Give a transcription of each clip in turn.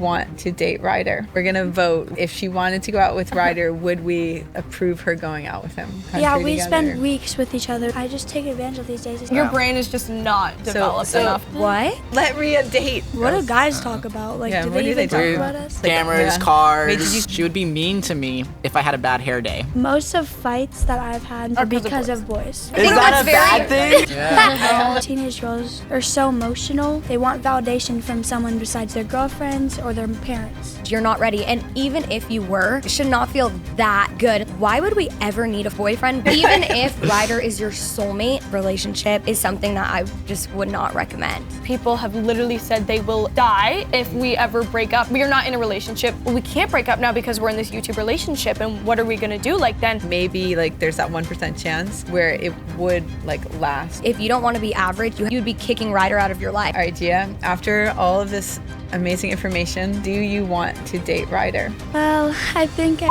want to date Ryder? We're gonna vote. If she wanted to go out with Ryder, would we approve her going out with him? Yeah, we spend weeks with each other. I just take advantage of these days. Your brain is just not developed enough. What? Let Rhea date. What do guys talk about? Like, do they even talk about us? Cameras, cars. She would be mean to me if I had a bad hair day. Most of fights that I've had are because of boys. Is that a bad thing? Teenage girls are so emotional. They want validation from someone besides their girlfriends or their parents. You're not ready, and even if you were, it should not feel that good. Why would we ever need a boyfriend? Even if Ryder is your soulmate, relationship is something that I just would not recommend. People have literally said they will die if we ever break up. We are not in a relationship. Well, we can't break up now because we're in this YouTube relationship, and what are we gonna do? Like then? Maybe like there's that 1% chance where it would like last. If you don't want to be average, you'd be kicking Ryder out of your life. All right, Gia, after all of this amazing information, do you want to date Ryder? Well, I think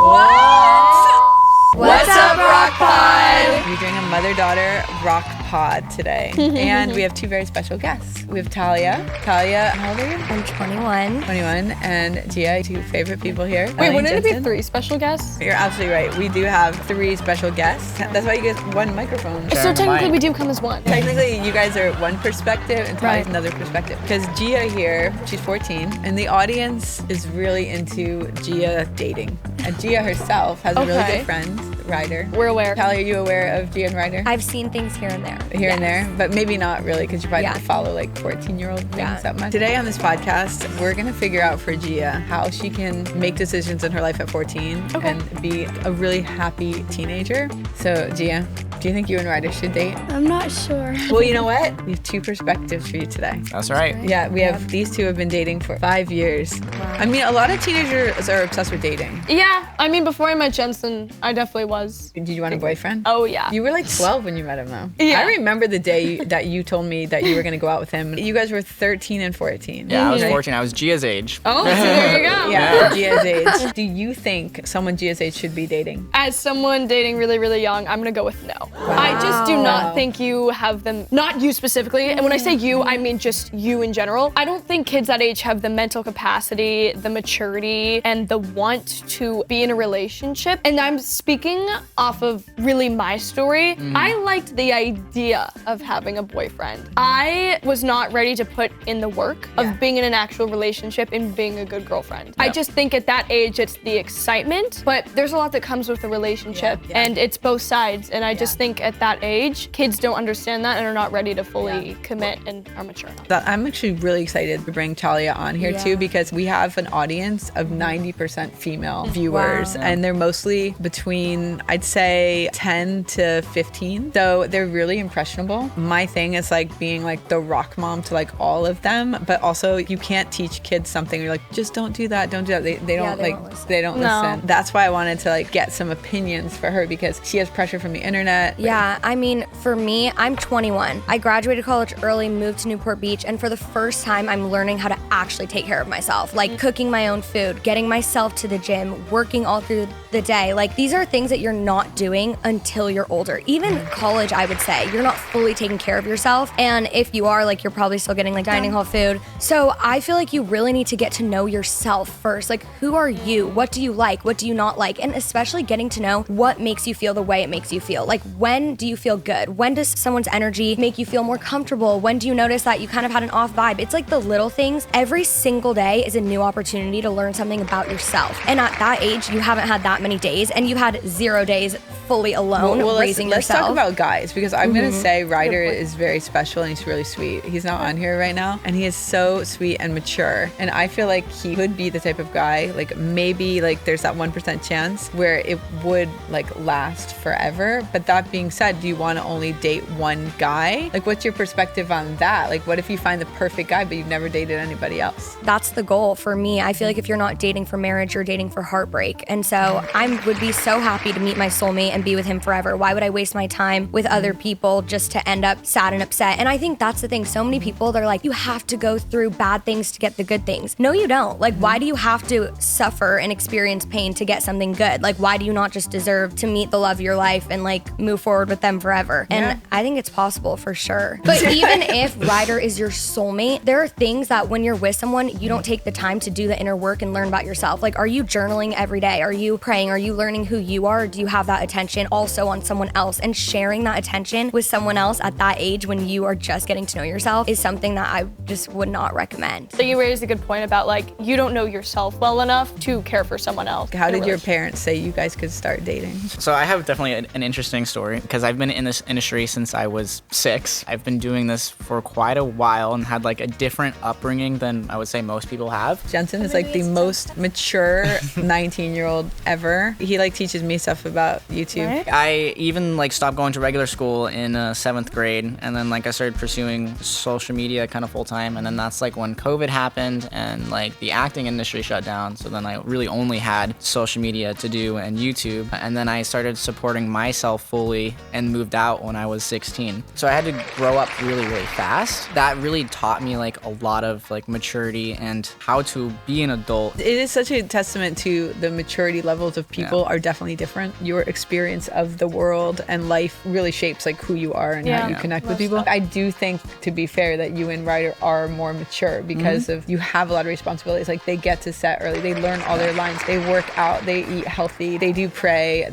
What's up, ROCKPOD? We're doing a mother-daughter rock pod today. And we have two very special guests. We have Talia. Talia, how old are you? I'm 21. 21. And Gia, two favorite people here. Wait, wouldn't it be 3 special guests? You're absolutely right. We do have 3 special guests. That's why you get 1 microphone. So technically we do come as 1. Technically, you guys are 1 perspective and Talia's another perspective. Because Gia here, she's 14, and the audience is really into Gia dating. And Gia herself has a really good friend, Ryder. We're aware. Talia, are you aware of Gia and Ryder? I've seen things here and there. Here and there, but maybe not really, because you probably don't follow like 14-year-old things that much. Today on this podcast, we're gonna figure out for Gia how she can make decisions in her life at 14 and be a really happy teenager. So Gia, do you think you and Ryder should date? I'm not sure. Well, you know what? We have 2 perspectives for you today. That's right. Yeah, we have these 2 have been dating for 5 years. Wow. I mean, a lot of teenagers are obsessed with dating. Yeah, I mean, before I met Jensen, I definitely was. Did you want a boyfriend? Oh, yeah. You were like 12 when you met him, though. Yeah. I remember the day that you told me that you were going to go out with him. You guys were 13 and 14. Yeah, I was 14. I was Gia's age. Oh, so there you go. Yeah, Gia's age. Do you think someone Gia's age should be dating? As someone dating really, really young, I'm gonna go with no. Wow. I just do not think you have them, not you specifically, and when I say you, I mean just you in general. I don't think kids that age have the mental capacity, the maturity, and the want to be in a relationship. And I'm speaking off of really my story. I liked the idea of having a boyfriend. I was not ready to put in the work of being in an actual relationship and being a good girlfriend. I just think at that age, it's the excitement, but there's a lot that comes with a relationship and it's both sides. And I just think at that age, kids don't understand that and are not ready to fully commit and are mature enough. I'm actually really excited to bring Talia on here too, because we have an audience of 90% female viewers and they're mostly between, I'd say 10 to 15. So they're really impressionable. My thing is like being like the rock mom to like all of them, but also you can't teach kids something. You're like, just don't do that, don't do that. They don't they don't listen. That's why I wanted to like get some opinions for her, because she has pressure from the internet. Yeah, I mean, for me, I'm 21. I graduated college early, moved to Newport Beach, and for the first time, I'm learning how to actually take care of myself. Like cooking my own food, getting myself to the gym, working all through the day. Like these are things that you're not doing until you're older. Even college, I would say, you're not fully taking care of yourself. And if you are, like, you're probably still getting like dining hall food. So I feel like you really need to get to know yourself first. Like, who are you? What do you like? What do you not like? And especially getting to know what makes you feel the way it makes you feel. Like, when do you feel good? When does someone's energy make you feel more comfortable? When do you notice that you kind of had an off vibe? It's like the little things. Every single day is a new opportunity to learn something about yourself. And at that age, you haven't had that many days, and you had 0 days fully alone raising let's yourself. talk about guys, because I'm gonna say Ryder is very special and he's really sweet. He's not on here right now, and he is so sweet and mature. And I feel like he could be the type of guy, like maybe like there's that 1% chance where it would like last forever. But that being said, do you want to only date one guy? Like, what's your perspective on that? Like, what if you find the perfect guy but you've never dated anybody else? That's the goal for me. I feel like if you're not dating for marriage, you're dating for heartbreak. And so I would be so happy to meet my soulmate and be with him forever. Why would I waste my time with other people just to end up sad and upset? And I think that's the thing. So many people, they're like, you have to go through bad things to get the good things. No, you don't. Like, why do you have to suffer and experience pain to get something good? Like, why do you not just deserve to meet the love of your life and like move move forward with them forever. And I think it's possible for sure. But even if Ryder is your soulmate, there are things that when you're with someone, you don't take the time to do the inner work and learn about yourself. Like, are you journaling every day? Are you praying? Are you learning who you are? Or do you have that attention also on someone else? And sharing that attention with someone else at that age when you are just getting to know yourself is something that I just would not recommend. So you raised a good point about like, you don't know yourself well enough to care for someone else. How did your parents say you guys could start dating? So I have definitely an interesting story because I've been in this industry since I was 6. I've been doing this for quite a while and had like a different upbringing than I would say most people have. Jensen is like the most mature 19-year-old ever. He like teaches me stuff about YouTube. Right? I even like stopped going to regular school in 7th grade, and then like I started pursuing social media kind of full time, and then that's like when COVID happened and like the acting industry shut down. So then I really only had social media to do and YouTube, and then I started supporting myself fully and moved out when I was 16. So I had to grow up really, really fast. That really taught me like a lot of like maturity and how to be an adult. It is such a testament to the maturity levels of people are definitely different. Your experience of the world and life really shapes like who you are and how you connect with people. I do think, to be fair, that you and Ryder are more mature because of you have a lot of responsibilities. Like they get to set early, they learn all their lines, they work out, they eat healthy, they do pray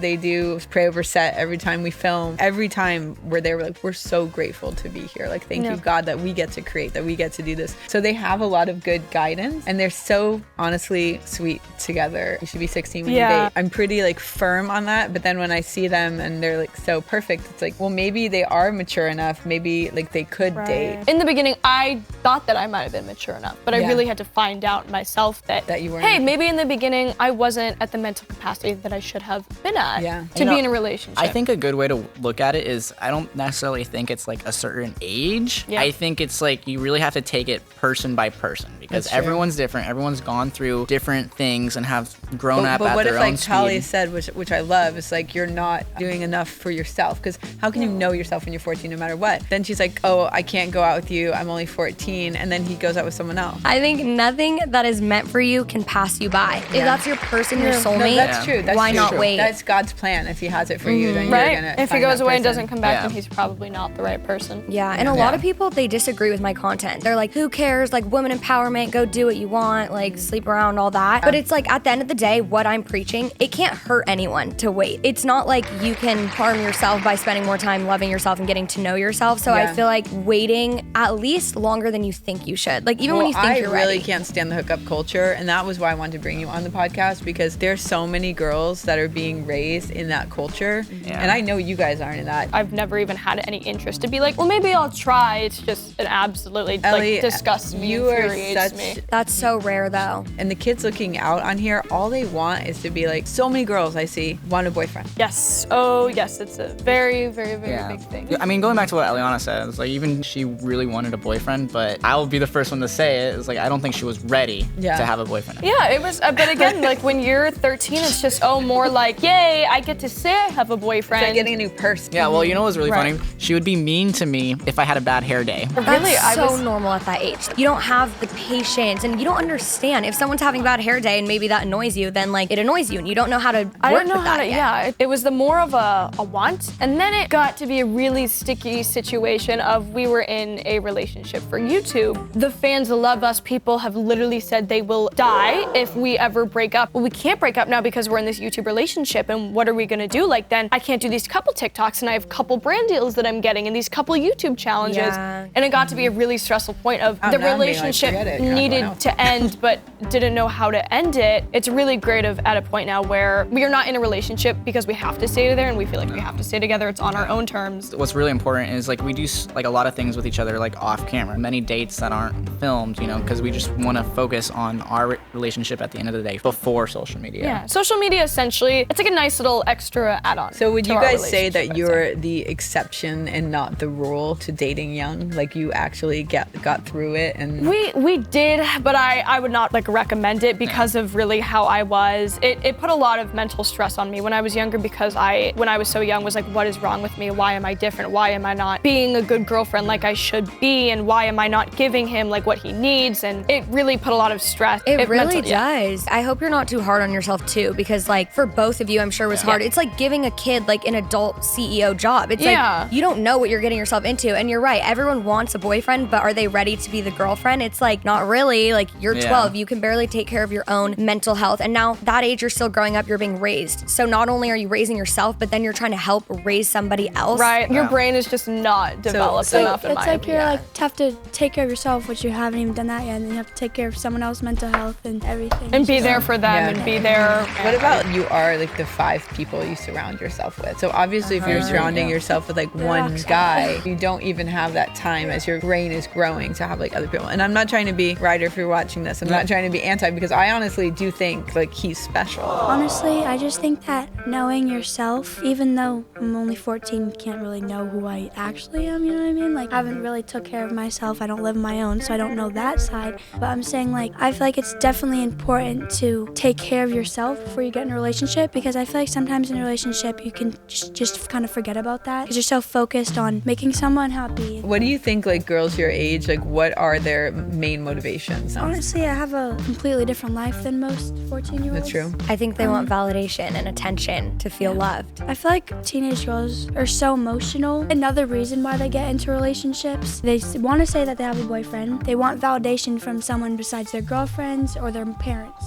over set every time we film. Every time we're there, we're like, we're so grateful to be here. Like, thank you God that we get to create, that we get to do this. So they have a lot of good guidance and they're so honestly sweet together. You should be 16 when you date. I'm pretty like firm on that, but then when I see them and they're like so perfect, it's like, well, maybe they are mature enough, maybe like they could date. In the beginning, I thought that I might have been mature enough, but I really had to find out myself that you weren't. Hey, maybe in the beginning I wasn't at the mental capacity that I should have been at to be in a relationship. I think a good way to look at it is I don't necessarily think it's like a certain age. I think it's like you really have to take it person by person because everyone's different. Everyone's gone through different things and have grown up at their own speed. But what if, like Talia said, which I love, is like you're not doing enough for yourself, because how can you know yourself when you're 14 no matter what? Then she's like, oh, I can't go out with you, I'm only 14, and then he goes out with someone else. I think nothing that is meant for you can pass you by. If that's your person, your soulmate, that's true. Why not wait? That's God's plan. If he has it for you, then you're gonna if he goes away and doesn't come back, then he's probably not the right person. And a lot of people, they disagree with my content. They're like, who cares? Like, women empowerment, go do what you want, like sleep around, all that. But it's like, at the end of the day, what I'm preaching, it can't hurt anyone to wait. It's not like you can harm yourself by spending more time loving yourself and getting to know yourself. So I feel like waiting at least longer than you think you should. Like, even when you think you're ready. I really can't stand the hookup culture, and that was why I wanted to bring you on the podcast, because there's so many girls that are being raised in that culture, and I know you guys aren't in that. I've never even had any interest to be like, well, maybe I'll try. It's just, it absolutely like disgusts me, infuriates me. That's so rare though. And the kids looking out on here, all they want is to be like, so many girls I see want a boyfriend. Yes. Oh, yes. It's a very, very, very big thing. I mean, going back to what Eliana said, it's like even she really wanted a boyfriend, but I'll be the first one to say it. It's like, I don't think she was ready to have a boyfriend. Yeah, it was, but again, like when you're 13, it's just, more like, yay, I get to say I have a boyfriend. It's like getting a new person. Yeah, well, you know what's really funny? She would be mean to me if I had a bad hair day. Really, That's so normal at that age. You don't have the patience and you don't understand. If someone's having a bad hair day and maybe that annoys you, then like it annoys you and you don't know how to work with that yet. It was the more of a want, and then it got to be a really sticky situation of we were in a relationship for YouTube. The fans love us. People have literally said they will die if we ever break up. Well, we can't break up now because we're in this YouTube relationship, and what are we gonna do? Like, then I can't do these couple TikToks, and I have couple brand deals that I'm getting and these couple YouTube challenges. And it got to be a really stressful point of the relationship needed to end, but didn't know how to end it. It's really great at a point now where we are not in a relationship because we have to stay together and we feel like we have to stay together. It's on our own terms. What's really important is like we do like a lot of things with each other like off camera. Many dates that aren't filmed, you know, because we just want to focus on our relationship at the end of the day before social media. Yeah, social media essentially, it's like a nice little extra add-on. So would you guys say that you're the exception and not the rule to dating young? Like you actually got through it? And we did, but I would not like recommend it because of really how I was. It put a lot of mental stress on me when I was younger, because when I was so young was like, what is wrong with me? Why am I different? Why am I not being a good girlfriend like I should be? And why am I not giving him like what he needs? And it really put a lot of stress. It really does. I hope you're not too hard on yourself too, because like for both of you, I'm sure it was hard. It's like giving a kid like an adult CEO job. It's like, you don't know what you're getting yourself into. And you're right, everyone wants a boyfriend, but are they ready to be the girlfriend? It's like, not really. Like, you're 12, you can barely take care of your own mental health. And now that age, you're still growing up, you're being raised. So not only are you raising yourself, but then you're trying to help raise somebody else. Right, your brain is just not developed enough in my opinion. It's like you're like tough to take care of yourself, which you haven't even done that yet, and then you have to take care of someone else's mental health and everything. And be there for them and be there. What about you are like the 5 people you surround yourself with? So obviously if you're surrounding yourself with like one guy, you don't even have that time as your brain is growing to have like other people. And I'm not trying to be, Ryder, if you're watching this, I'm not trying to be anti, because I honestly do think like he's special. Honestly, I just think that knowing yourself, even though I'm only 14, can't really know who I actually am, you know what I mean? Like, I haven't really took care of myself. I don't live my own, so I don't know that side. But I'm saying, like, I feel like it's definitely important to take care of yourself before you get in a relationship, because I feel like sometimes in a relationship you can just kind of forget about that because you're so focused on making someone happy. What do you think, like, girls your age, like, what are their main motivations? Honestly, I have a completely different life than most 14-year-olds. That's true. I think they want validation and attention to feel loved. I feel like teenage girls are so emotional. Another reason why they get into relationships, they want to say that they have a boyfriend. They want validation from someone besides their girlfriends or their parents.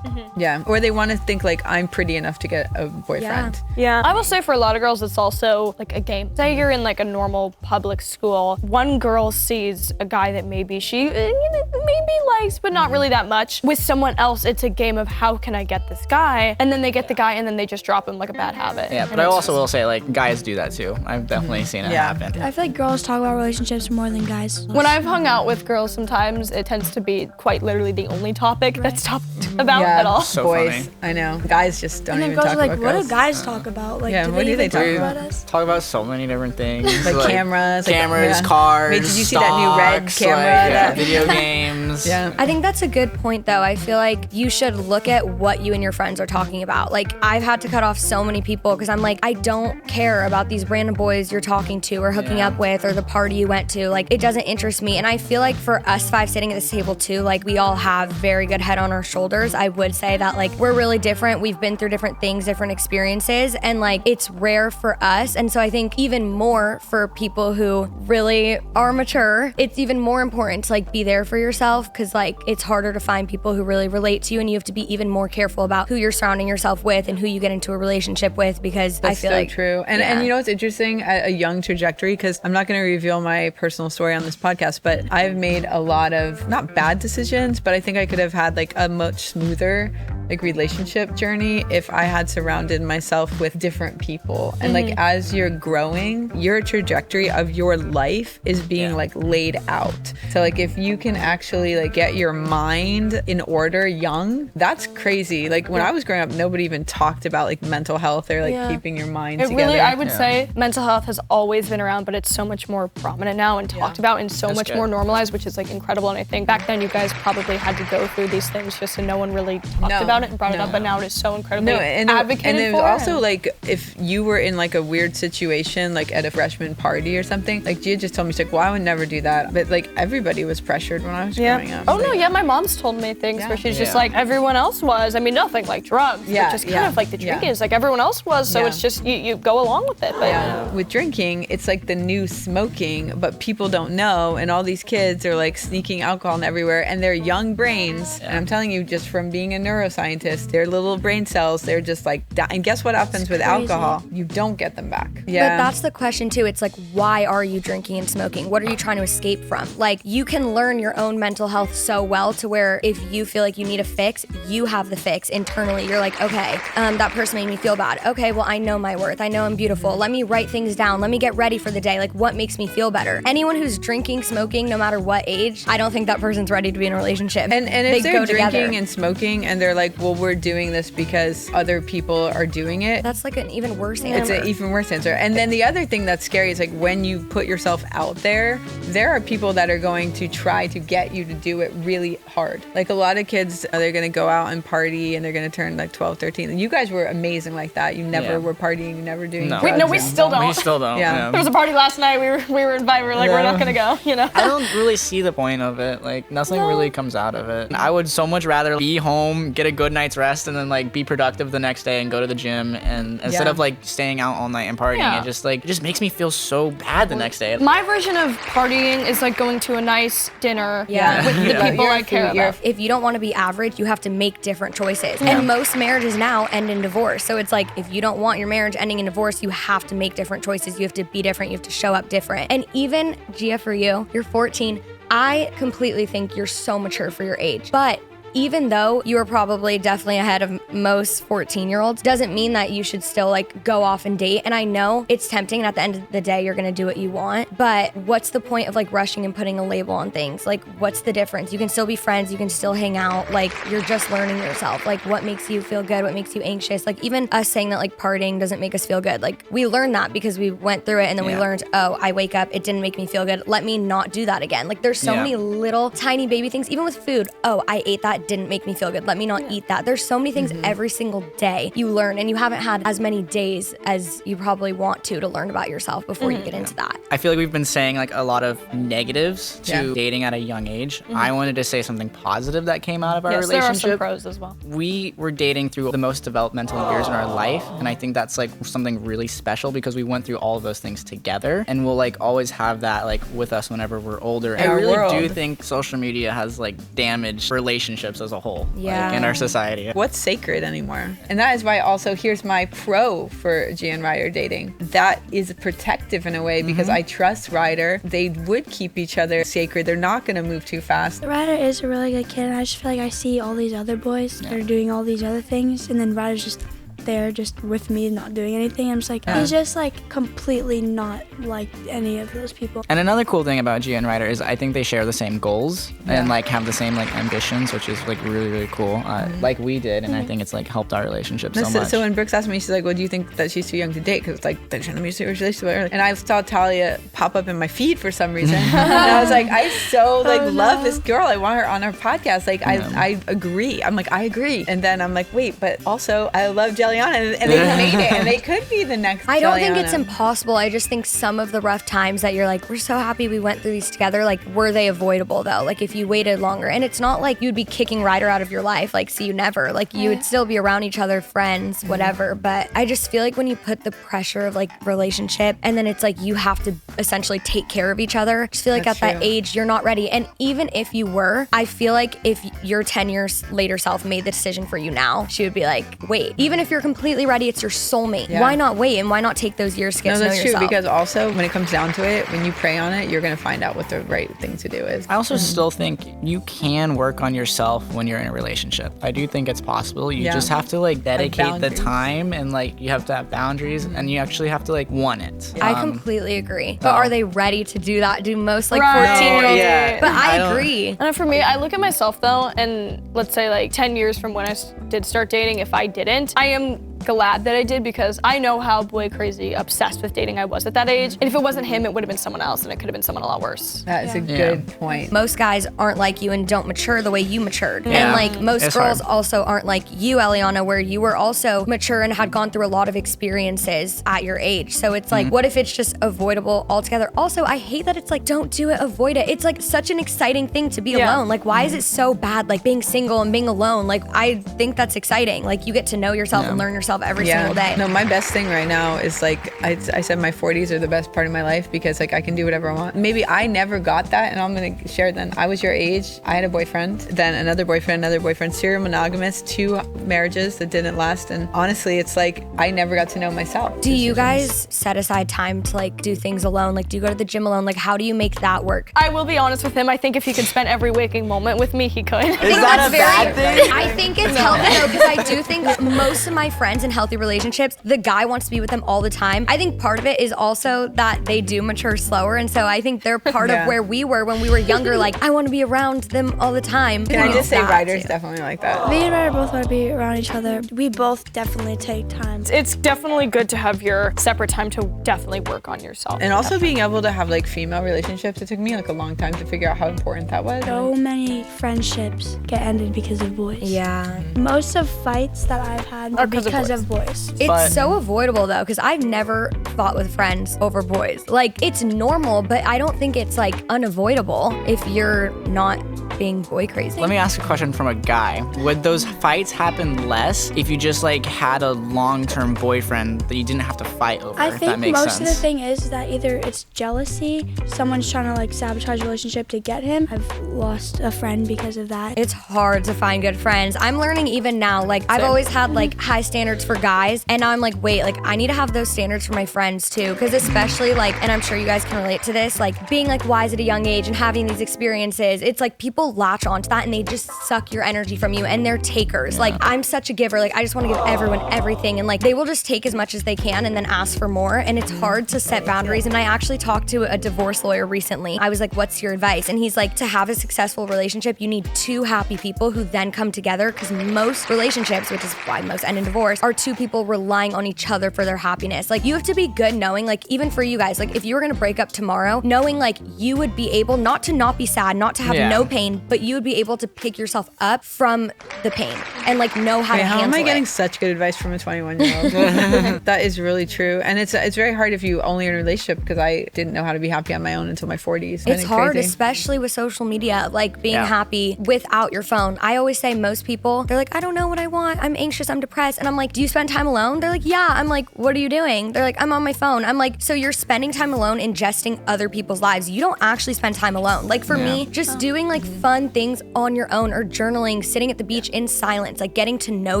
Yeah, or they want to think like, I'm pretty enough to get a boyfriend. Yeah, I will say for a lot of girls, it's also like a game. Say you're in like a normal public school. One girl sees a guy that maybe she maybe likes, but not really that much. With someone else, it's a game of how can I get this guy? And then they get the guy and then they just drop him like a bad habit. Yeah, but I also will say, like, guys do that too. I've definitely seen it happen. I feel like girls talk about relationships more than guys. When I've hung out with girls, sometimes it tends to be quite literally the only topic that's talked about at all. So boys, funny. I know. Guys just don't And then even girls talk are like, about what girls. do guys talk about? Like, Yeah, do what do they they even talk talk about? about us? Talk about so many different things. Like cameras. Cameras, Like, cars, Wait, did you see that new red stocks, camera? like, video games. Yeah. I think that's a good point, though. I feel like you should look at what you and your friends are talking about. Like, I've had to cut off so many people because I'm like, I don't care about these random boys you're talking to or hooking up with or the party you went to. Like, it doesn't interest me. And I feel like for us 5 sitting at this table too, like, we all have very good head on our shoulders. I would say that, like, we're really different. We've been through different things, different experiences, and like, it's rare for us. And so I think even more for people who really are mature, it's even more important to like be there for yourself, because like, it's harder to find people who really relate to you, and you have to be even more careful about who you're surrounding yourself with and who you get into a relationship with, because That's I feel so like true. And you know what's interesting? A young trajectory, because I'm not going to reveal my personal story on this podcast, but I've made a lot of not bad decisions, but I think I could have had like a much smoother like relationship journey if I had surrounded myself with different people. And like, as you're growing, your trajectory of your life is being like laid out. So like, if you can actually like get your mind in order young, that's crazy. Like, when I was growing up, nobody even talked about like mental health or like keeping your mind together. Really, I would say mental health has always been around, but it's so much more prominent now and talked about and so much more normalized, which is like incredible. And I think back then you guys probably had to go through these things just so no one really talked about it and brought it up, but now it is so incredibly advocated and it was for. also like, if you were in like a weird situation, like at a freshman party or something, like Gia just told me, she's like, well, I would never do that. But like, everybody was pressured when I was growing up. Oh, no, my mom's told me things where she's just like, everyone else was. I mean, nothing like drugs, but just kind of like the drinking is like everyone else was. So it's just, you go along with it. But with drinking, it's like the new smoking, but people don't know. And all these kids are like sneaking alcohol everywhere, and they're young brains. And I'm telling you, just from being a neuroscientist, their little brain cells, they're just like, and guess what happens with alcohol? You don't get them back. But that's the question too. It's like, why are you drinking and smoking? What are you trying to escape from? Like, you can learn your own mental health so well to where if you feel like you need a fix, you have the fix internally. You're like, okay, that person made me feel bad. Okay, well, I know my worth. I know I'm beautiful. Let me write things down. Let me get ready for the day. Like, what makes me feel better? Anyone who's drinking, smoking, no matter what age, I don't think that person's ready to be in a relationship. And if they're go drinking together. and smoking and they're like, well, we're doing this because other people are doing it, That's like an even worse answer. it's an even worse answer. And then the other thing that's scary is like, when you put yourself out there are people that are going to try to get you to do it really hard. Like, a lot of kids, they're going to go out and party and they're going to turn like 12, 13. And you guys were amazing like that. You never were partying, you never doing drugs. Wait, no, we still don't. We still don't. Yeah. There was a party last night. We were invited. We were like, we're not gonna go. You know. I don't really see the point of it. Like, nothing really comes out of it. I would so much rather be home, get a good good night's rest and then like be productive the next day and go to the gym, and instead of like staying out all night and partying, it just makes me feel so bad the next day. My version of partying is like going to a nice dinner with the people I care about. If you don't want to be average, you have to make different choices. And most marriages now end in divorce. So it's like, if you don't want your marriage ending in divorce, you have to make different choices. You have to be different. You have to show up different. And even, Gia, for you, you're 14. I completely think you're so mature for your age. But even though you are probably definitely ahead of most 14-year-olds, doesn't mean that you should still like go off and date. And I know it's tempting, and at the end of the day, you're gonna do what you want, but what's the point of like rushing and putting a label on things? Like, what's the difference? You can still be friends, you can still hang out, like you're just learning yourself. Like, what makes you feel good? What makes you anxious? Like, even us saying that like partying doesn't make us feel good. Like, we learned that because we went through it, and then we learned, oh, I wake up, it didn't make me feel good. Let me not do that again. Like, there's so many little tiny baby things, even with food. Oh, I ate that, didn't make me feel good. Let me not eat that. There's so many things every single day you learn, and you haven't had as many days as you probably want to learn about yourself before you get into that. I feel like we've been saying like a lot of negatives to dating at a young age. I wanted to say something positive that came out of our relationship. There are some pros as well. We were dating through the most developmental years in our life, and I think that's like something really special because we went through all of those things together, and we'll like always have that like with us whenever we're older. And I really do think social media has like damaged relationships as a whole. Like, in our society. What's sacred anymore? And that is why also here's my pro for Gia and Ryder dating. That is protective in a way because I trust Ryder. They would keep each other sacred. They're not going to move too fast. Ryder is a really good kid, and I just feel like I see all these other boys that are doing all these other things, and then Ryder's just there just with me not doing anything. I'm just like, he's just like completely not like any of those people. And another cool thing about Gia and Ryder is I think they share the same goals and like have the same like ambitions, which is like really, really cool. Like we did, and I think it's like helped our relationship so much. So when Brooks asked me, she's like, well, do you think that she's too young to date? Because like they're trying to be a serious relationship early. And I saw Talia pop up in my feed for some reason. And I was like, I so like love this girl. I want her on our podcast. Like I agree. I'm like, I agree. And then I'm like, wait, but also I love Jelliana, and they made it, and they could be the next I don't Jelliana. think it's impossible. I just think some of the rough times that you're like, we're so happy we went through these together, like, were they avoidable though? Like, if you waited longer, and it's not like you'd be kicking Ryder out of your life, like, see you never. Like, you would still be around each other, friends, whatever. But I just feel like when you put the pressure of like relationship, and then it's like you have to essentially take care of each other, I just feel like at that age, you're not ready. And even if you were, I feel like if your 10 years later self made the decision for you now, she would be like, wait, even if you're completely ready, it's your soulmate. Why not wait, and why not take those years to get to know yourself? No, that's true, because also when it comes down to it, when you pray on it, you're going to find out what the right thing to do is. I also still think you can work on yourself when you're in a relationship. I do think it's possible. You just have to like dedicate the time, and like you have to have boundaries, and you actually have to like want it. I completely agree. But are they ready to do that? Do most like 14-year-olds? But I agree. And for me, I look at myself though, and let's say like 10 years from when I did start dating, if I didn't, I am glad that I did, because I know how boy crazy obsessed with dating I was at that age. And if it wasn't him, it would have been someone else, and it could have been someone a lot worse. That is a good point. Most guys aren't like you and don't mature the way you matured. And like most girls also aren't like you, Eliana, where you were also mature and had gone through a lot of experiences at your age. So it's like, what if it's just avoidable altogether? Also, I hate that it's like, don't do it, avoid it. It's like such an exciting thing to be alone. Like, why is it so bad? Like being single and being alone. Like, I think that's exciting. Like, you get to know yourself and learn yourself every single day. No, my best thing right now is like, I said my 40s are the best part of my life because like I can do whatever I want. Maybe I never got that, and I'm gonna share then. I was your age. I had a boyfriend, then another boyfriend, serial monogamous, 2 marriages that didn't last. And honestly, it's like I never got to know myself. Do you guys set aside time to like do things alone? Like, do you go to the gym alone? Like, how do you make that work? I will be honest with him. I think if he could spend every waking moment with me, he could. Is that a bad thing? I think it's healthy though, because I do think most of my friends in healthy relationships, the guy wants to be with them all the time. I think part of it is also that they do mature slower, and so I think they're part of where we were when we were younger. Like, I want to be around them all the time. Can I just say Ryder's definitely like that. Me and Ryder both want to be around each other. We both definitely take time. It's definitely good to have your separate time to definitely work on yourself. And also being able to have like female relationships. It took me like a long time to figure out how important that was. So many friendships get ended because of boys. Yeah. Most of fights that I've had are because of boys. It's so avoidable though, because I've never fought with friends over boys. Like, it's normal, but I don't think it's like unavoidable if you're not being boy crazy. Let me ask a question from a guy. Would those fights happen less if you just like had a long-term boyfriend that you didn't have to fight over? I if that think makes most sense? of the thing is that either it's jealousy, someone's trying to like sabotage a relationship to get him. I've lost a friend because of that. It's hard to find good friends. I'm learning even now, like I've always had like high standards for guys, and now I'm like, wait, like I need to have those standards for my friends too, because especially like, and I'm sure you guys can relate to this, like being like wise at a young age and having these experiences, it's like people latch onto that and they just suck your energy from you, and they're takers. Like I'm such a giver, like I just want to give everyone everything, and like they will just take as much as they can and then ask for more, and it's hard to set boundaries. And I actually talked to a divorce lawyer recently. I was like, what's your advice? And he's like, to have a successful relationship, you need two happy people who then come together, because most relationships, which is why most end in divorce, are two people relying on each other for their happiness. Like you have to be good knowing, like even for you guys, like if you were gonna break up tomorrow, knowing like you would be able not to not be sad, not to have no pain, but you would be able to pick yourself up from the pain and like know how to handle it. How am I getting such good advice from a 21-year-old? That is really true. And it's very hard if you only are in a relationship, because I didn't know how to be happy on my own until my 40s. It's hard, especially with social media, like being happy without your phone. I always say most people, they're like, I don't know what I want. I'm anxious, I'm depressed. And I'm like, do you spend time alone? They're like, yeah. I'm like, what are you doing? They're like, I'm on my phone. I'm like, so you're spending time alone ingesting other people's lives. You don't actually spend time alone. Like for me, just doing like fun things on your own, or journaling, sitting at the beach in silence, like getting to know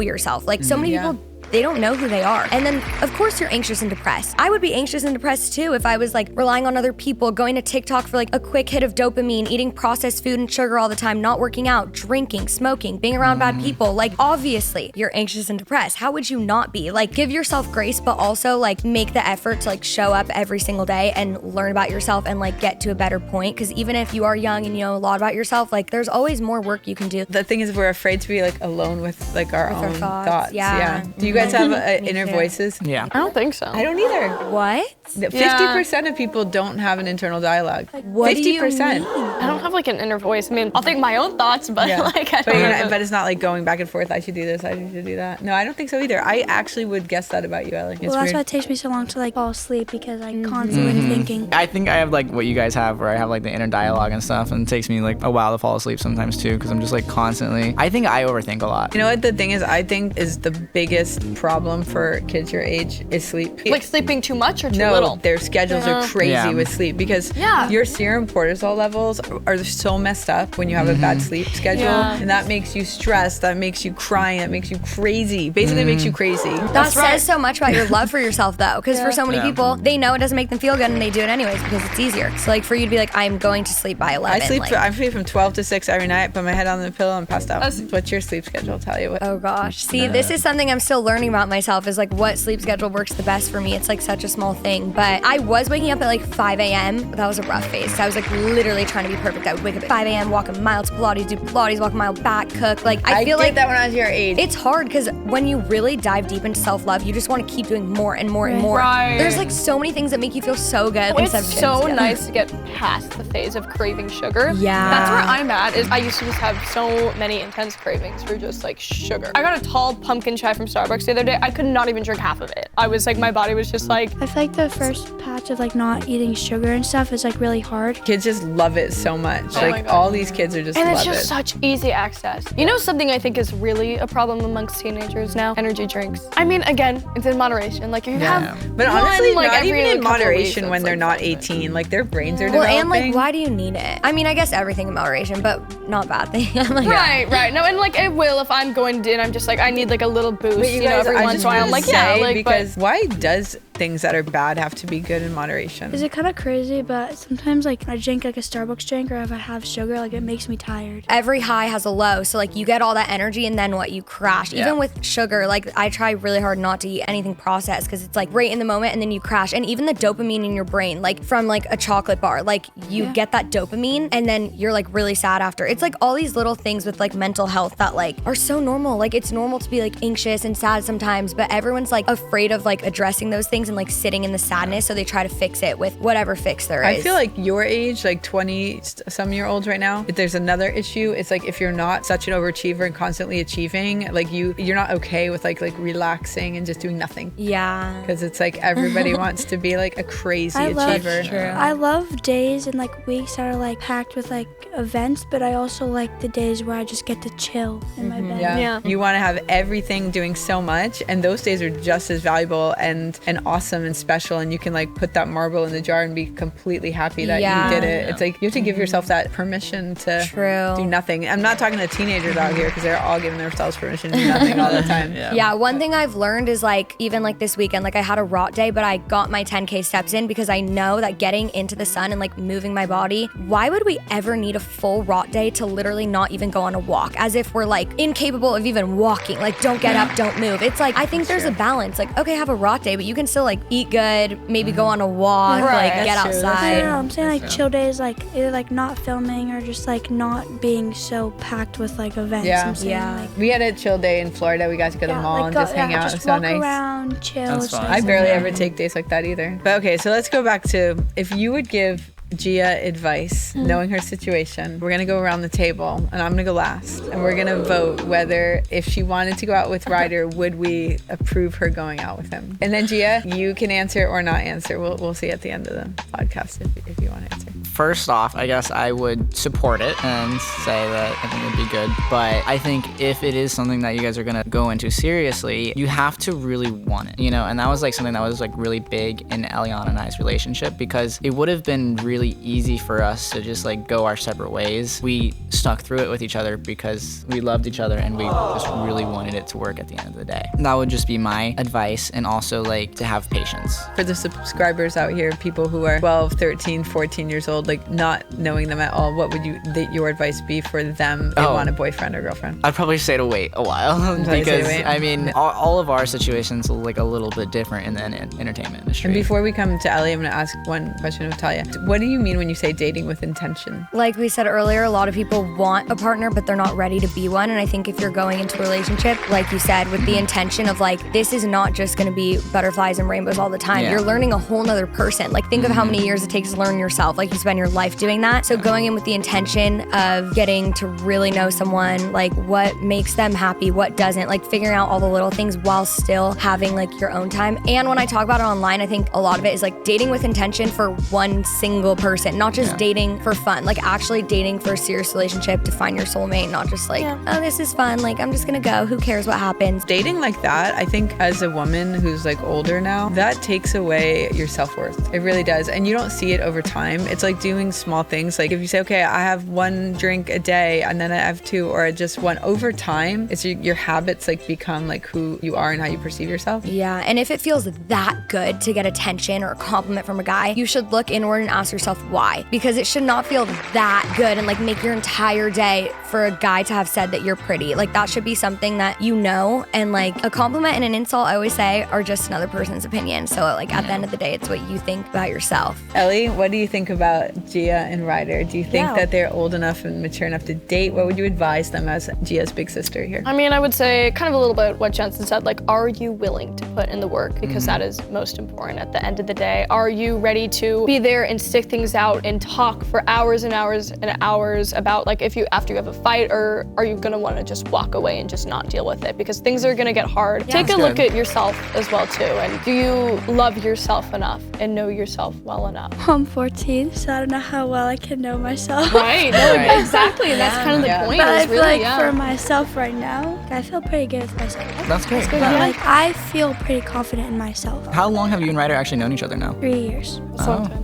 yourself. Like so many people, they don't know who they are. And then, of course, you're anxious and depressed. I would be anxious and depressed too if I was like relying on other people, going to TikTok for like a quick hit of dopamine, eating processed food and sugar all the time, not working out, drinking, smoking, being around bad people. Like, obviously, you're anxious and depressed. How would you not be? Like, give yourself grace, but also like make the effort to like show up every single day and learn about yourself and like get to a better point. Because even if you are young and you know a lot about yourself, like there's always more work you can do. The thing is, we're afraid to be like alone with like our own thoughts. Yeah. Do you guys have inner voices? Yeah. I don't think so. I don't either. What? 50% of people don't have an internal dialogue. What 50%. do you mean? I don't have like an inner voice. I mean, I'll think my own thoughts, but like I don't But it's not like going back and forth. I should do this. I should do that. No, I don't think so either. I actually would guess that about you, Ellie. Well, that's why it takes me so long to like fall asleep, because I'm constantly thinking. I think I have like what you guys have, where I have like the inner dialogue and stuff, and it takes me like a while to fall asleep sometimes too, because I'm just like constantly, I think I overthink a lot. You know what the thing is, I think is the biggest problem for kids your age is sleep. like sleeping too much or too No, little. their schedules are crazy with sleep, because your serum cortisol levels are so messed up when you have a bad sleep schedule, and that makes you stressed, that makes you crying, that makes you crazy. Basically makes you crazy. That says so much about your love for yourself though, because for so many people, they know it doesn't make them feel good and they do it anyways because it's easier. So like for you to be like, I'm going to sleep by 11. I sleep from 12 to 6 every night, put my head on the pillow and passed out. What's your sleep schedule? Tell you what. Oh gosh. See, this is something I'm still learning about myself, is like what sleep schedule works the best for me. It's like such a small thing, but I was waking up at like 5 a.m. That was a rough phase. I was like literally trying to be perfect. I would wake up at 5 a.m., walk a mile to Pilates, do Pilates, walk a mile back, cook. Like I feel like that when I was your age. it's hard because when you really dive deep into self-love, you just want to keep doing more and more and more. Right. There's like so many things that make you feel so good. It's so nice to get past the phase of craving sugar. Yeah. That's where I'm at. Is I used to just have so many intense cravings for just like sugar. I got a tall pumpkin chai from Starbucks the other day. I could not even drink half of it. I was like, my body was just like. I feel like the first patch of like not eating sugar and stuff is like really hard. Kids just love it so much. Oh like all these kids are just and love it's just it. such easy access. You know something I think is really a problem amongst teenagers now? Energy drinks. I mean, again, it's in moderation. Like you have But one, honestly, like, not every even in couple weeks, moderation it's, when they're like, not 5 minutes. 18. Like their brains are Well, developing. and like, why do you need it? I mean, I guess everything in moderation, but not bad thing. I'm like, Right. No, and like it will if I'm going to, and I'm just like, I need like a little boost, But you guys, every I once just in a while. want I'm to like, say, like, because why does things that are bad have to be good in moderation? Is it kind of crazy? But sometimes like I drink like a Starbucks drink, or if I have sugar, like it makes me tired. every high has a low, so like you get all that energy and then what, you crash. Even with sugar, like I try really hard not to eat anything processed because it's like right in the moment and then you crash. And even the dopamine in your brain, like from like a chocolate bar, like you get that dopamine and then you're like really sad after. It's like all these little things with like mental health that like are so normal. Like it's normal to be like anxious and sad sometimes, but everyone's like afraid of like addressing those things sometimes and like sitting in the sadness, so they try to fix it with whatever fix there is. I feel like your age, like 20-some-year-olds right now, if there's another issue, it's like if you're not such an overachiever and constantly achieving, like you're not okay with like relaxing and just doing nothing. Yeah. Because it's like everybody wants to be like a crazy achiever. I love days and like weeks that are like packed with like events, but I also like the days where I just get to chill in my bed. Yeah. You want to have everything doing so much, and those days are just as valuable and awesome and special, and you can like put that marble in the jar and be completely happy that you did it. It's like you have to give yourself that permission to do nothing. I'm not talking to teenagers out here because they're all giving themselves permission to do nothing all the time. Yeah, one thing I've learned is like, even like this weekend, like I had a rot day, but I got my 10K steps in because I know that getting into the sun and like moving my body, why would we ever need a full rot day to literally not even go on a walk? As if we're like incapable of even walking. Like, don't get up, don't move. It's like, I think there's a balance. Like, okay, have a rot day, but you can still like eat good, maybe go on a walk, like get outside. I'm saying like chill days, like either like not filming or just like not being so packed with like events. I'm saying, like, we had a chill day in Florida. We got to go to the mall and just hang out. It was so nice. Walk around, chill. I barely ever take days like that either. But okay, so let's go back to if you would give Gia advice, knowing her situation. We're gonna go around the table, and I'm gonna go last, and we're gonna vote whether if she wanted to go out with Ryder, would we approve her going out with him? And then Gia, you can answer or not answer. We'll see at the end of the podcast if you want to answer. First off, I guess I would support it and say that I think it'd be good. But I think if it is something that you guys are gonna go into seriously, you have to really want it, you know? And that was like something that was like really big in Eliana and I's relationship, because it would have been really easy for us to just like go our separate ways. We stuck through it with each other because we loved each other and we just really wanted it to work at the end of the day. That would just be my advice, and also like to have patience. For the subscribers out here, people who are 12, 13, 14 years old, like not knowing them at all, what would your advice be for them if they want a boyfriend or girlfriend? I'd probably say to wait a while because I mean all of our situations are like a little bit different in the entertainment industry. And before we come to Ellie, I'm going to ask one question of Talia. What do you mean when you say dating with intention? Like we said earlier, a lot of people want a partner, but they're not ready to be one. And I think if you're going into a relationship, like you said, with the intention of like, this is not just going to be butterflies and rainbows all the time. You're learning a whole nother person. Like, think of how many years it takes to learn yourself. Like, you spend your life doing that. So going in with the intention of getting to really know someone, like what makes them happy, what doesn't, like figuring out all the little things while still having like your own time. And when I talk about it online, I think a lot of it is like dating with intention for one single person, not just dating for fun, like actually dating for a serious relationship to find your soulmate, not just like, oh, this is fun, like I'm just gonna go, who cares what happens. Dating like that, I think as a woman who's like older now, that takes away your self-worth. It really does. And you don't see it over time. It's like doing small things. Like if you say, okay, I have one drink a day and then I have two, or just one, over time, it's your habits like become like who you are and how you perceive yourself. Yeah, and if it feels that good to get attention or a compliment from a guy, you should look inward and ask yourself why. Because it should not feel that good and like make your entire day for a guy to have said that you're pretty. Like that should be something that you know, and like a compliment and an insult, I always say, are just another person's opinion. So like at the end of the day, it's what you think about yourself. Ellie, what do you think about Gia and Ryder? Do you think that they're old enough and mature enough to date? What would you advise them as Gia's big sister here? I mean, I would say kind of a little bit what Jensen said, like, are you willing to put in the work? Because that is most important at the end of the day. Are you ready to be there and stick things out and talk for hours and hours and hours about like after you have a fight, or are you gonna wanna just walk away and just not deal with it? Because things are gonna get hard. Take a look at yourself as well too, and do you love yourself enough and know yourself well enough? I'm 14, so I don't know how well I can know myself. Right, no, exactly, and that's kind of the point. But I feel really, like for myself right now, I feel pretty good with myself. That's great. But like I feel pretty confident in myself. How long have you and Ryder actually known each other now? 3 years.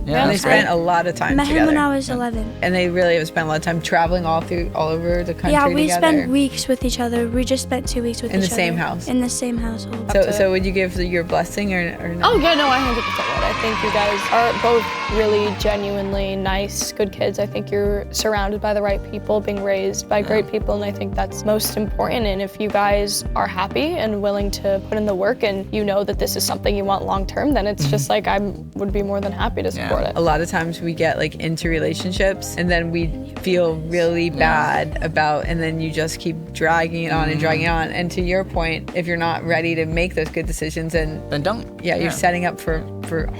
Yeah, they spent a lot of time Met together. him when I was 11. And they really have spent a lot of time traveling all over the country Yeah, we together. spent weeks with each other. We just spent 2 weeks with each other. In the same house? In the same household. So would you give your blessing or no? Oh yeah, no, I 100% would. I think you guys are both really genuinely nice, good kids. I think you're surrounded by the right people, being raised by great people, and I think that's most important. And if you guys are happy and willing to put in the work, and you know that this is something you want long term, then it's just like I would be more than happy to support it. A lot of times we get like into relationships and then we feel really bad it about, and then you just keep dragging it on and dragging it on. And to your point, if you're not ready to make those good decisions, then don't. Yeah, you're setting up for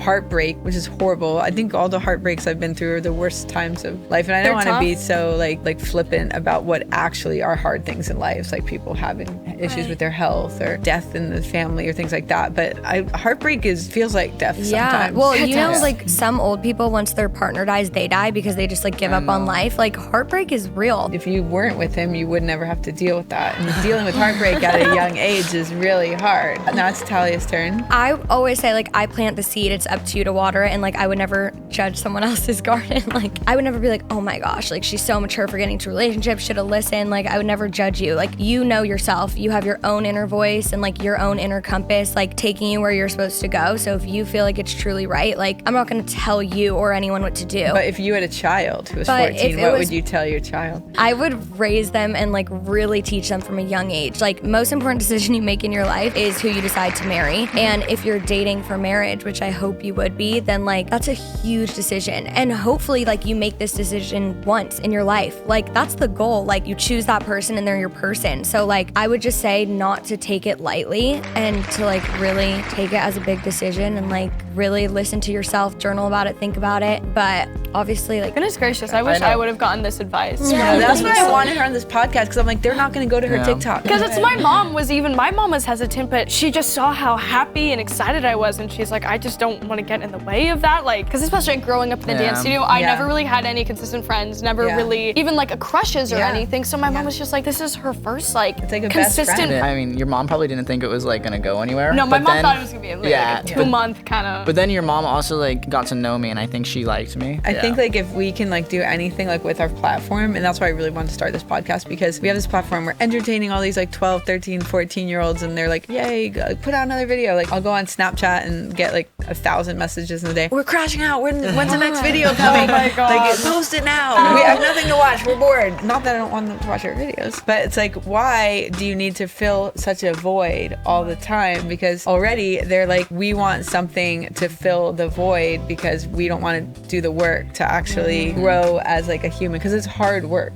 heartbreak, which is horrible. I think all the heartbreaks I've been through are the worst times of life, and I don't want to be so like flippant about what actually are hard things in life, like people having issues with their health or death in the family or things like that. But heartbreak feels like death sometimes. Well, you know, like some old people, once their partner dies, they die because they just like give up on life. Like heartbreak is real. If you weren't with him, you would never have to deal with that. And dealing with heartbreak at a young age is really hard. Now it's Talia's turn. I always say, like, I plant the seed, it's up to you to water it, and like I would never judge someone else's garden. Like I would never be like, oh my gosh, like she's so mature for getting into relationships, should have listened. Like I would never judge you. Like you know yourself, you have your own inner voice and like your own inner compass, like taking you where you're supposed to go. So if you feel like it's truly right, like I'm not gonna tell you or anyone what to do. But if you had a child who was 14, what would you tell your child? I would raise them and like really teach them from a young age. Like most important decision you make in your life is who you decide to marry. And if you're dating for marriage, which I hope you would be, then like that's a huge decision. And hopefully like you make this decision once in your life. Like that's the goal. Like you choose that person and they're your person. So like I would just say not to take it lightly and to like really take it as a big decision and like really listen to yourself, journal about it, think about it. But obviously like goodness gracious, I wish I would have gotten this advice. Yeah, that's why I wanted her on this podcast, because I'm like, they're not going to go to her TikTok. Because it's my mom was hesitant, but she just saw how happy and excited I was, and she's like, I just don't want to get in the way of that. Like, because especially growing up in the dance studio, I never really had any consistent friends, never really even like crushes or anything. So my mom was just like, this is her first like, it's like a consistent. best friend. I mean, your mom probably didn't think it was like gonna go anywhere. No, my mom thought it was gonna be like a 2-month kind of. But then your mom also like got to know me, and I think she liked me. I think like if we can like do anything like with our platform, and that's why I really wanted to start this podcast, because we have this platform, we're entertaining all these like 12, 13, 14-year-olds, and they're like, yay, put out another video. Like I'll go on Snapchat and get like 1,000 messages in a day. We're crashing out. When's the next video coming? Oh my God. Like post it now. We have nothing to watch. We're bored. Not that I don't want them to watch our videos, but it's like, why do you need to fill such a void all the time? Because already they're like, we want something to fill the void because we don't want to do the work to actually grow as like a human, because it's hard work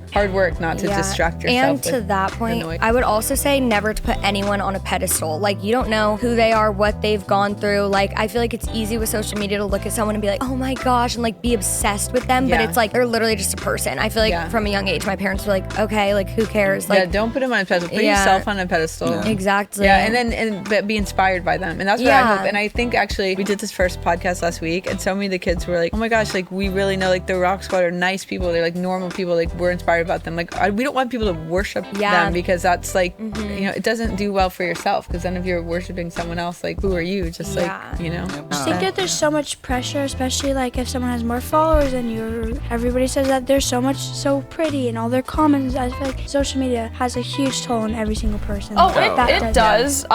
not to distract yourself. And to that point, I would also say never to put anyone on a pedestal. Like you don't know who they are, what they've gone through. Like I feel like it's easy with social media to look at someone and be like, oh my gosh, and like be obsessed with them, but it's like they're literally just a person. I feel like from a young age my parents were like, okay, like who cares? Like don't put them on a pedestal. Put yourself on a pedestal. Exactly. Yeah, and be inspired by them. And that's what I hope. And I think actually we did this first podcast last week, and so many of the kids were like, oh my gosh, like we really know like the Rock Squad are nice people. They're like normal people. Like we're inspired about them. Like we don't want people to worship them, because that's like, you know, it doesn't do well for yourself, because then if you're worshiping someone else, like who are you? Just like, you know. I think that there's so much pressure, especially like if someone has more followers than you. Everybody says that they're so pretty and all their comments. I feel like social media has a huge toll on every single person. Oh, it does.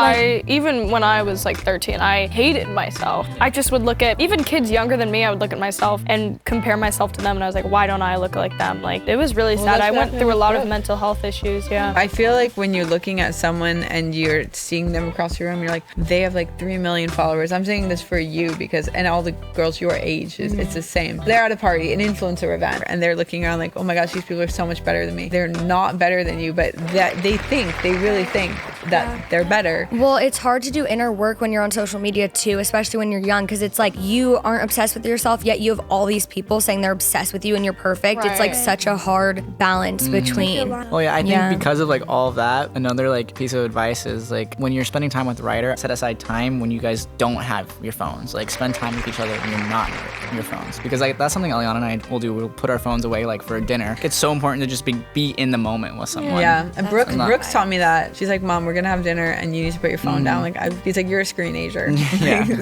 Even when I was like 13, I hated myself. I just would look at even kids younger than me. I would look at myself and compare myself to them, and I was like, why don't I look like them? Like it was really sad. I went through a lot of mental health issues. Yeah. I feel like when you're looking at someone and you're seeing them across your room, you're like, they have like 3 million followers. I'm saying this for you because, and all the girls your age, it's the same. They're at a party, an influencer event, and they're looking around like, oh my gosh, these people are so much better than me. They're not better than you, but that they really think that they're better. Well, it's hard to do inner work when you're on social media too, especially when you're young, because it's like you aren't obsessed with yourself, yet you have all these people saying they're obsessed with you and you're perfect. It's like such a hard balance between. Well, yeah, I think because of like all of that, another like piece of advice is like when you're spending time with Ryder, set aside time when you guys don't have your phones. Like spend time with each other when you're not on your phones, because like that's something Eliana and I will do. We'll put our phones away like for dinner. It's so important to just be in the moment with someone. Yeah, and Brooks taught me that. She's like, Mom, we're gonna have dinner and you need to put your phone down. Like he's like, you're a screenager.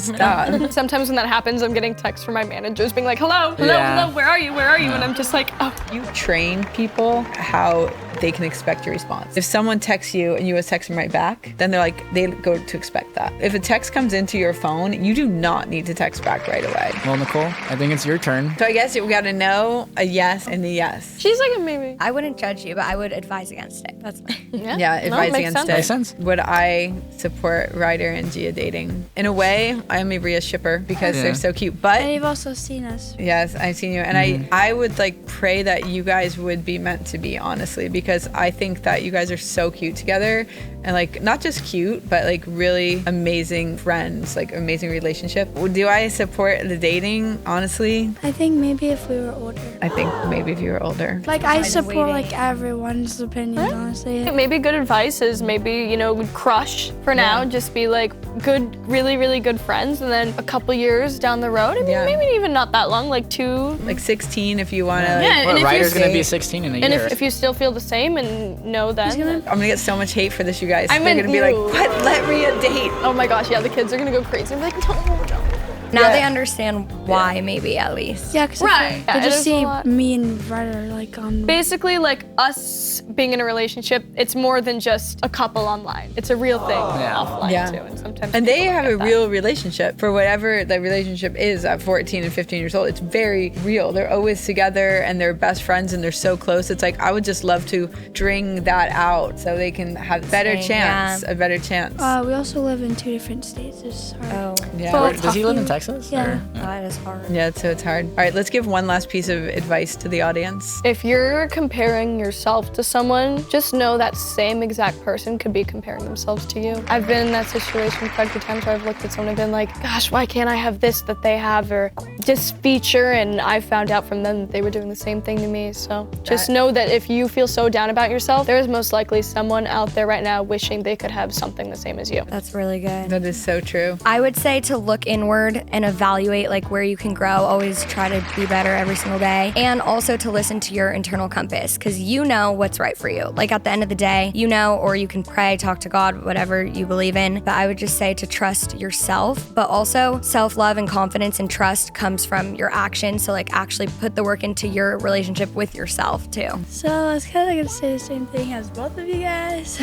Stop. Sometimes when that happens, I'm getting texts from my managers being like, hello, where are you? And I'm just like, oh. You train people how they can expect your response. If someone texts you and you text them right back, then they go to expect that. If a text comes into your phone, you do not need to text back right away. Well, Nicole, I think it's your turn. So I guess we got a no, a yes, and a yes. She's like a maybe. I wouldn't judge you, but I would advise against it. That's my advise against it. Makes sense. Would I support Ryder and Gia dating? In a way, I'm a Rhea shipper because they're so cute. But and you've also seen us. Yes, I've seen you, and I would like pray that you guys would be meant to be, honestly, because I think that you guys are so cute together, and like not just cute, but like really amazing friends, like amazing relationship. Do I support the dating? Honestly, I think maybe if we were older. I think maybe if you were older. Like I support like everyone's opinion, honestly. Maybe good advice is maybe, you know, crush for now. Just be like good, really, really good friends, and then a couple years down the road, I mean, maybe even not that long, like 2. Like 16 if you want to. and Ryder's gonna be 16 in a and year. if you still feel the same and know that. I'm gonna get so much hate for this, you guys. I They're meant gonna be like, you. what? Let me a date. Oh my gosh, yeah, the kids are gonna go crazy and be like, no. Now they understand why, maybe at least. Yeah, because Right. they Yeah, just it is see a lot. me and Ryder like on. Basically, like us being in a relationship, it's more than just a couple online. It's a real thing offline Yeah. too, and sometimes. And they people have don't a get that. real relationship for whatever the relationship is at 14 and 15 years old. It's very real. They're always together and they're best friends and they're so close. It's like I would just love to bring that out so they can have a better chance. We also live in 2 different states. It's hard. Yeah. Does he live in Texas? Yeah. Or- That is hard. Yeah, so it's hard. All right, let's give one last piece of advice to the audience. If you're comparing yourself to someone, just know that same exact person could be comparing themselves to you. I've been in that situation quite a few times where I've looked at someone and been like, gosh, why can't I have this that they have, or this feature, and I found out from them that they were doing the same thing to me. So just know that if you feel so down about yourself, there is most likely someone out there right now wishing they could have something the same as you. That's really good. That is so true. I would say to look inward and evaluate like where you can grow. Always try to be better every single day. And also to listen to your internal compass, because you know what's right for you. Like at the end of the day, you know, or you can pray, talk to God, whatever you believe in. But I would just say to trust yourself, but also self-love and confidence and trust comes from your actions. So like actually put the work into your relationship with yourself too. So I was kind of gonna say the same thing as both of you guys.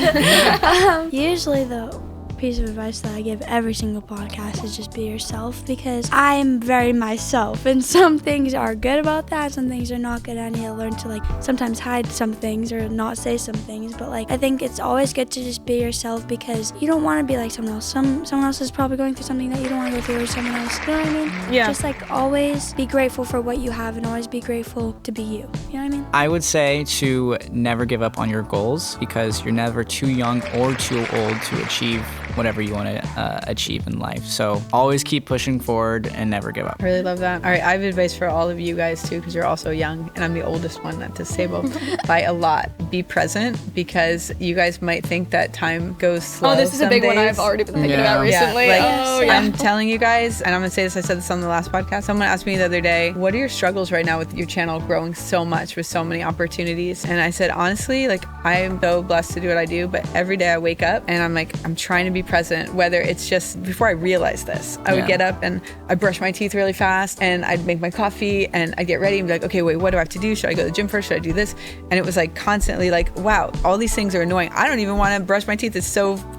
Usually the piece of advice that I give every single podcast is just be yourself, because I am very myself, and some things are good about that, some things are not good. I need to learn to like sometimes hide some things or not say some things, but like I think it's always good to just be yourself, because you don't want to be like someone else. Someone else is probably going through something that you don't want to go through with someone else. You know what I mean? Yeah. Just like always be grateful for what you have and always be grateful to be you. You know what I mean? I would say to never give up on your goals, because you're never too young or too old to achieve whatever you want to achieve in life. So always keep pushing forward and never give up. I really love that. All right, I have advice for all of you guys too, because you're also young, and I'm the oldest one at this table by a lot. Be present, because you guys might think that time goes slow. Oh, this is a some big one days. I've already been thinking about recently. Like, I'm telling you guys, and I'm gonna say this, I said this on the last podcast. Someone asked me the other day, what are your struggles right now with your channel growing so much with so many opportunities? And I said, honestly, like I am so blessed to do what I do, but every day I wake up and I'm like, I'm trying to be present, whether it's just before I realized this, I would get up and I'd brush my teeth really fast and I'd make my coffee and I'd get ready and be like, okay, wait, what do I have to do? Should I go to the gym first? Should I do this? And it was like constantly like, wow, all these things are annoying. I don't even want to brush my teeth.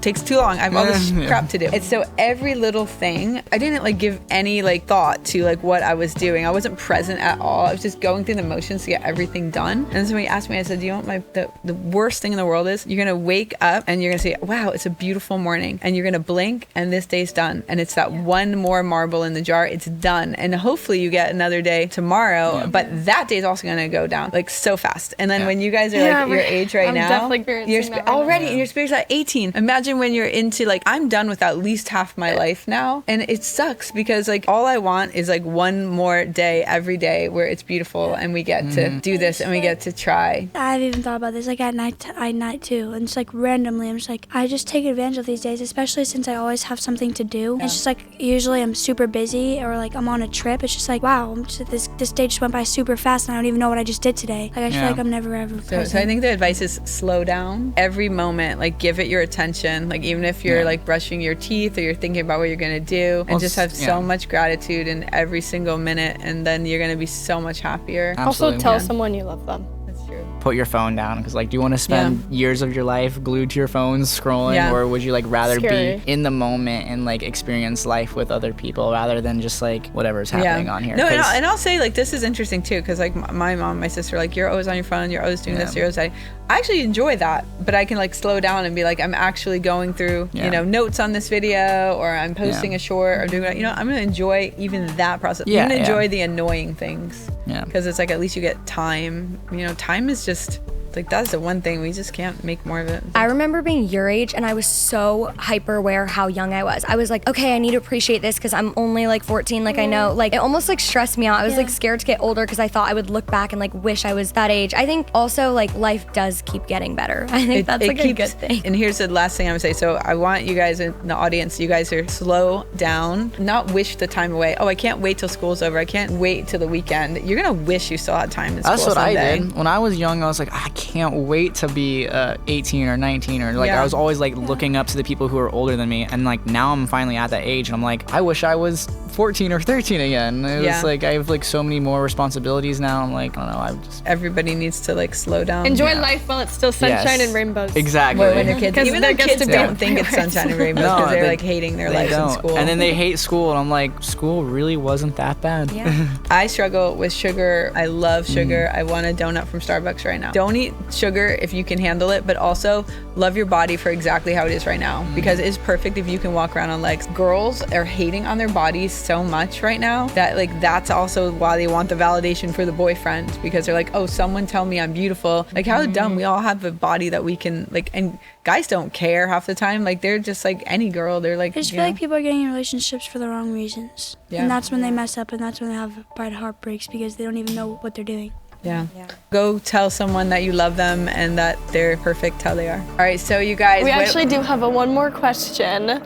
Takes too long. I have all this crap to do. And so every little thing, I didn't like give any like thought to like what I was doing. I wasn't present at all. I was just going through the motions to get everything done. And somebody asked me, I said, do you know what the worst thing in the world is? You're going to wake up and you're going to say, wow, it's a beautiful morning. And you're going to blink and this day's done. And it's that one more marble in the jar. It's done. And hopefully you get another day tomorrow, but that day's also going to go down like so fast. And then when you guys are like your age right now, definitely experiencing that right already now. and your spirit's at 18. Imagine when you're into like, I'm done with at least half my life now. And it sucks because like all I want is like one more day every day where it's beautiful and we get to do this and we get to try. I've even thought about this like at night too, and just like randomly I'm just like I just take advantage of these days, especially since I always have something to do. It's just like usually I'm super busy or like I'm on a trip. It's just like wow, this day just went by super fast and I don't even know what I just did today. Like I feel like I'm never ever present. So I think the advice is slow down every moment, like give it your attention, like even if you're like brushing your teeth or you're thinking about what you're gonna do, and just have so much gratitude in every single minute, and then you're gonna be so much happier. Absolutely. Also tell someone you love them. That's true. Put your phone down, because like, do you want to spend years of your life glued to your phone scrolling, or would you like rather be in the moment and like experience life with other people rather than just like whatever's happening on here? No, and I'll say like this is interesting too, because like my mom, my sister, like you're always on your phone, you're always doing this, you're always like, I actually enjoy that, but I can like slow down and be like, I'm actually going through you know, notes on this video, or I'm posting a short, or doing, you know, I'm gonna enjoy even that process. I'm gonna enjoy the annoying things, because it's like at least you get time. You know, time is just Like, that's the one thing. We just can't make more of it. I remember being your age and I was so hyper aware how young I was. I was like, okay, I need to appreciate this because I'm only like 14. Like, I know, like, it almost like stressed me out. I was like scared to get older because I thought I would look back and like wish I was that age. I think also like life does keep getting better. I think that's like a good thing. And here's the last thing I'm gonna say. So I want you guys in the audience, you guys are slow down, not wish the time away. Oh, I can't wait till school's over. I can't wait till the weekend. You're gonna wish you still had time in school That's what someday. I did. When I was young, I was like, I can't wait to be 18 or 19 or like I was always like looking up to the people who are older than me. And like now I'm finally at that age and I'm like, I wish I was 14 or 13 again. It was like I have like so many more responsibilities now. I'm like, I don't know. Everybody needs to like slow down. Enjoy life while it's still sunshine and rainbows. Exactly. When they're kids, even though kids don't think it's sunshine and rainbows because they're like hating their lives in school. And then they hate school, and I'm like, school really wasn't that bad. Yeah. I struggle with sugar. I love sugar. I want a donut from Starbucks right now. Don't eat sugar if you can handle it, but also love your body for exactly how it is right now because it's perfect if you can walk around on legs. Girls are hating on their bodies so much right now that like that's also why they want the validation for the boyfriend because they're like, oh, someone tell me I'm beautiful. Like how dumb. We all have a body that we can like, and guys don't care half the time. Like they're just like any girl. They're like, I just feel like people are getting in relationships for the wrong reasons. Yeah. And that's when they mess up and that's when they have bad heartbreaks because they don't even know what they're doing. Yeah. Go tell someone that you love them and that they're perfect how they are. All right, so you guys. We actually do have one more question.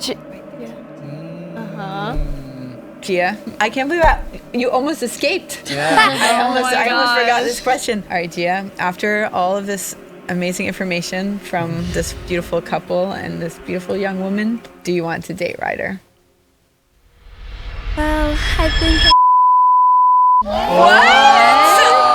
Gia, I can't believe you almost escaped. Yeah. I almost forgot this question. All right, Gia, after all of this amazing information from this beautiful couple and this beautiful young woman, do you want to date Ryder? Well, I think... What?